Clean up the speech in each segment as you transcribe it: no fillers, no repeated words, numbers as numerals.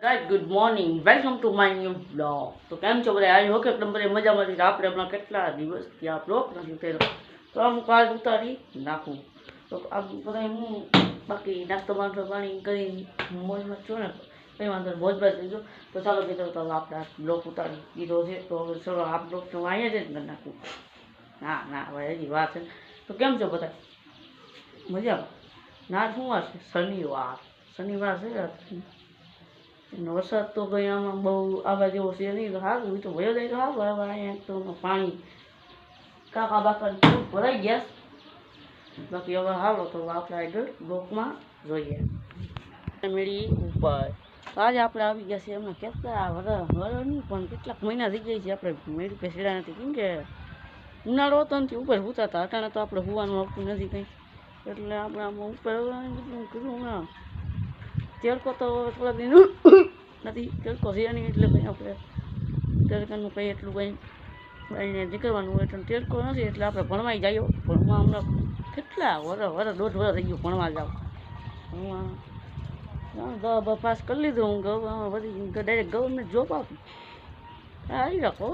Right good morning welcome to my new blog. તો કેમ છો બધા? આવી હોકે નંબરે મજામાંથી આપણે હમણાં કેટલા દિવસથી આ બ્લોગ નથી થયેલો, તો અમુક આજ ઉતારી નાખું. તો આ બધા હું બાકી નાસ્તો બાસ્તો પાણી કરીને મોજમાં છું ને, કંઈ વાંધો નહીં, મોજમાં થઈ ગયો. તો ચાલો કીધું તો આપણે આ બ્લોગ ઉતારી દીધો છે, તો હવે ચલો આ બ્લોગ તો હું અહીંયા જ કરી નાખું. ના ના હવે હજી વાત છે. તો કેમ છો બધા? મજામાં ના? શું વાર છે? શનિવાર છે. વરસાદ તો કંઈ આમાં બહુ આવા જેવો છે નહીં, તો સારું, એ તો વયો જાય તો સારું. હવે અહીંયા તો પાણી કાકા બાકા ભરાઈ ગયા. બાકી હવે હાલો તો આપણે આગળ બ્લોકમાં જોઈએ. મેળી ઉપર આજે આપણે આવી ગયા છીએ. એમાં કેટલા વરસ નહીં પણ કેટલાક મહિના થઈ જાય છે આપણે મેળી પે સીડા નથી, કેમ કે ઉનાળો હતો નથી ઉપર સૂતા હતા. અટાણે તો આપણે સુવાનું આવતું નથી કંઈ, એટલે આપણે આમાં ઉપર કીધું હમણાં તેરકો તો થોડા દિન નથી, તેરકો છે નહીં, એટલે કંઈ આપણે તેરકાનું કંઈ એટલું કંઈ એને નીકળવાનું હોય એટલે તેરકો નથી, એટલે આપણે ભણવાઈ જઈએ. ભણવા હમણાં કેટલા વરસ દોઢ વરસ થઈ ગયું ભણવા જાવ. ભણવા 10 પાસ કરી લીધું હું. બધી ડાયરેક્ટ ગવર્મેન્ટ જોબ આપી આવી રાખો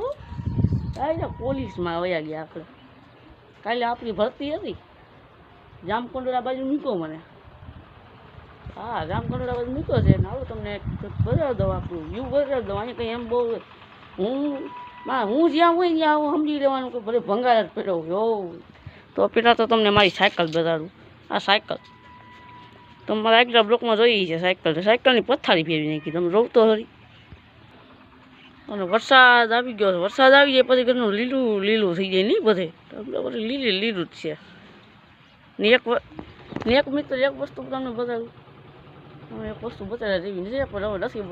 પોલીસમાં વયા ગયા આપણે. કાલે આપણી ભરતી હતી જામકંડોળા બાજુ મૂકો મને. હા, જામકંડોળા બાજુ મૂક્યો છે ને. આવું તમને બતાવી દઉં, આપણું વ્યૂ બતાવી દઉં. અહીંયા કંઈ એમ બહુ હું જ્યાં હોય ત્યાં આવું સમજી લેવાનું કે ભલે ભંગાર જ પહેરો હોય. તો પેલા તો તમને મારી સાયકલ બતાડું. આ સાયકલ તો મારા આગલા બ્લોકમાં જોઈ છે. સાયકલની પથારી ફેરવી નાખી, તમે જોવ તો ખરી. અને વરસાદ આવી ગયો છે. વરસાદ આવી જાય પછી ઘરનું લીલું થઈ જાય નહીં બધે, બધું લીલું જ છે. ને એક મિત્ર એક વસ્તુ તમને બતાવું. એક વસ્તુ બતાવ્યા જેવી નથી, પણ હવે નથી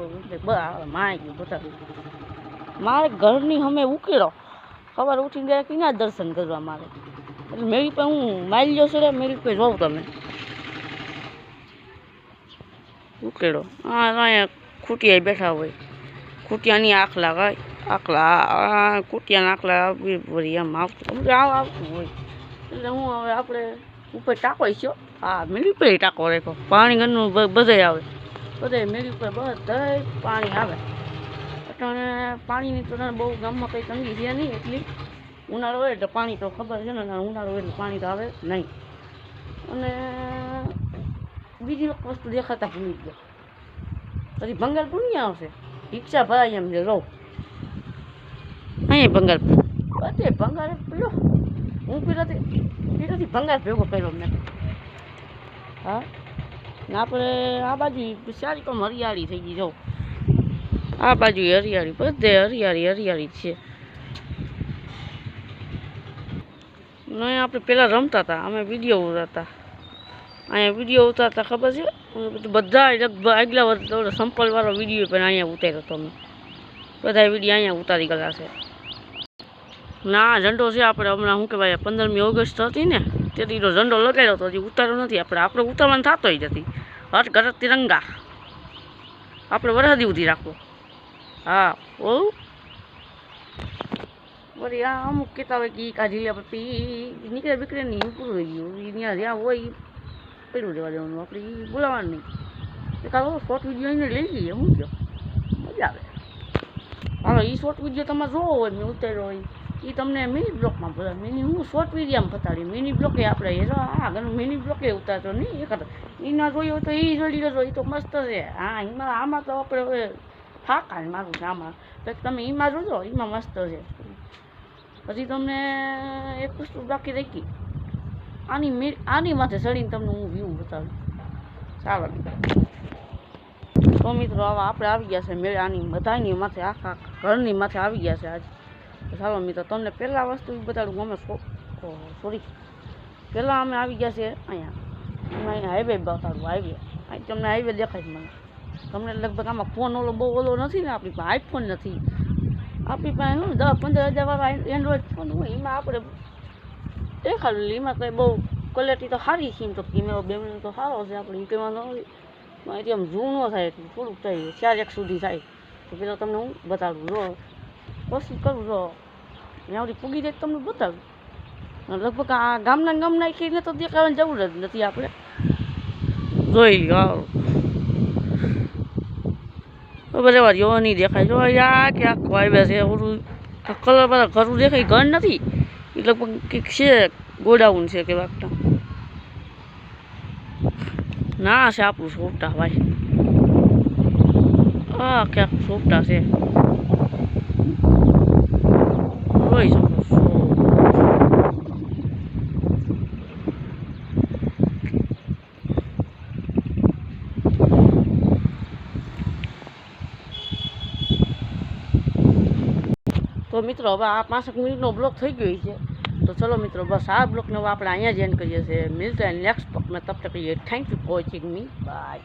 માય ગયું બતાવ્યું. મારે ઘરની અમે ઉકેળો સવારે ઉઠીને ગયા ક્યાં દર્શન કરવા મારે, એટલે મેળી પર હું માઇલ્યો છે. મેળી પર જોઉં તમે ઉકેળો. હા, અહીંયા ખૂટિયા બેઠા હોય. ખૂટિયાની આખલા ખૂટિયાના આખલા વળી એમ આવતું હોય. એટલે હું હવે આપણે ઉપર ટાંકો છો. હા, મેળી પર ટાંકો રાખ્યો. પાણી ઘરનું બધે આવે, બધે મેળી પર બધે પાણી આવે. એટલે પાણીની તો બહુ ગામમાં કંઈ તંગી છે નહીં એટલી. ઉનાળો હોય એટલે પાણી તો ખબર છે ને, ઉનાળો હોય એટલે પાણી તો આવે નહીં. અને બીજી એક વસ્તુ દેખાતા ભૂલી ગયો. પછી ભંગાર પુણ્ય આવશે, રિક્ષા ભરાય એમ છે. રહું અહીંયા ભંગાર બધે ભંગાર પીડો. હું પીડોથી ભંગાર ભેગો કર્યો મેં. હા, ને આપણે આ બાજુ સારી પણ હરિયાળી થઈ ગઈ. જો આ બાજુ હરિયાળી, બધે હરિયાળી છે. નહીં, આપણે પહેલાં રમતા હતા, અમે વિડીયો ઉતારતા. અહીંયા વિડીયો ઉતારતા ખબર છે. બધા લગભગ આગલા વર્ષ સંપલવાળો વિડીયો પણ અહીંયા ઉતાર્યો હતો અમે. બધા વિડીયો અહીંયા ઉતારી ગયેલા છે. ના ઝંડો છે આપણે હમણાં શું કહેવાય 15મી ઓગસ્ટ હતી ને, તેથી તો ઝંડો લગાડ્યો હતો. હજી ઉતાર્યો નથી આપણે ઉતારવાનું થતો જ નથી. હર ઘર તિરંગા આપણે વરસાદી ઉધી રાખવો. હા, ઓ વળી આ અમુક કહેતા હોય કે કાઢી લે, આપણે નીકળે બીકળે નહીં, પૂરું થઈ ગયું. ત્યાં જ્યાં હોય પેલું રહેવા દેવાનું, આપણે બોલાવવાનું નહીં. કાલો શોર્ટ વિડીયો એને લઈ લઈએ, શું કહો? મજા આવે. હાલો, એ શોર્ટ વિડીયો તમારે જોવો હોય મેં ઉતાર્યો હોય એ તમને મિની બ્લોકમાં બોલાવે. હું શોર્ટ વિડીયોમાં બતાડી મિની બ્લોકે આપણે હા ઘણું મિની બ્લોકે ઉતારતો નહીં. એક એના જોયું હોય તો એ જોઈ લેજો, એ તો મસ્ત છે. હા, એમાં આમાં તો આપણે હવે ફાકા મારું છે આમાં, તમે એમાં જોજો, એમાં મસ્ત છે. પછી તમને એક વસ્તુ બાકી રાખી, આની માથે ચડીને તમને હું વ્યૂ બતાવું. ચાલો તો મિત્રો હવે આપણે આવી ગયા છે મેળે આની બધાની માથે, આખા ઘરની માથે આવી ગયા છે આજે. ચાલો મિત્રો તમને પહેલાં વસ્તુ બતાડું. અમે પહેલાં અમે આવી ગયા છે અહીંયા હાઈવે બતાડું. અહીં તમને હાઈવે દેખાય છે મને. તમને લગભગ આમાં ફોન બહુ નથી ને, આપણી પાસે આઈફોન નથી. આપણી પાસે શું 10-15 હજારવાળા એન્ડ્રોઈડ ફોન હોય, એમાં આપણે દેખાડું. એમાં કંઈ બહુ ક્વોલિટી તો સારી છે, તો કેમેરો બેમેરો તો સારો છે. આપણે એ કહેવાનો એથી આમ ઝૂમ ન થાય, એટલું થોડુંક થાય, 4x સુધી થાય. તો પેલા તમને હું બતાડું, જો કોશિશ કરું, જો ત્યાં સુધી પૂગી જાય તમને બતાવું. લગભગ આ ગામના કહીને તો દેખાવાની જરૂર જ નથી. આપણે જોઈ લો બરાબર એવા જેવો નહીં દેખાય જો યા કે આખું આવ્યા છે ઓલું કલર બધા ઘરું દેખાય ઘર નથી એ લગભગ કંઈક છે ગોડાઉન છે કે વાગતા ના છે આપણું સોપટા ભાઈ હા ક્યાંક સોપટા છે જોઈ શકો છો તો મિત્રો હવે આ 5 મિનિટનો બ્લોક થઈ ગયો છે તો ચલો મિત્રો બસ આ બ્લોકને હવે આપણે અહીંયા જ એન્ડ કરીએ છીએ મિલતા નેક્સ્ટ બ્લોક में तब तक ये thank you for watching me bye.